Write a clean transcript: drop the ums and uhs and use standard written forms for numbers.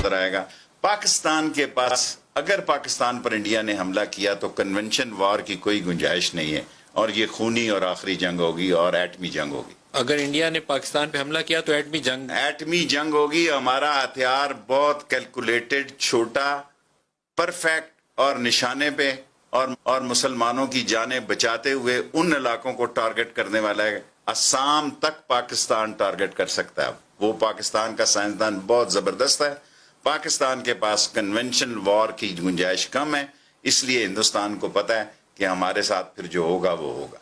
نظر آئے گا. پاکستان کے پاس اگر پاکستان پر انڈیا نے حملہ کیا تو کنونشن وار کی کوئی گنجائش نہیں ہے، اور یہ خونی اور آخری جنگ ہوگی اور ایٹمی جنگ ہوگی. اگر انڈیا نے پاکستان پہ حملہ کیا تو ایٹمی جنگ ہوگی. ہمارا ہتھیار بہت کیلکولیٹڈ، چھوٹا، پرفیکٹ اور نشانے پہ اور مسلمانوں کی جانیں بچاتے ہوئے ان علاقوں کو ٹارگٹ کرنے والا ہے. اسام تک پاکستان ٹارگٹ کر سکتا ہے. وہ پاکستان کا سائنسدان بہت زبردست ہے. پاکستان کے پاس کنونشن وار کی گنجائش کم ہے، اس لیے ہندوستان کو پتہ ہے کہ ہمارے ساتھ پھر جو ہوگا وہ ہوگا.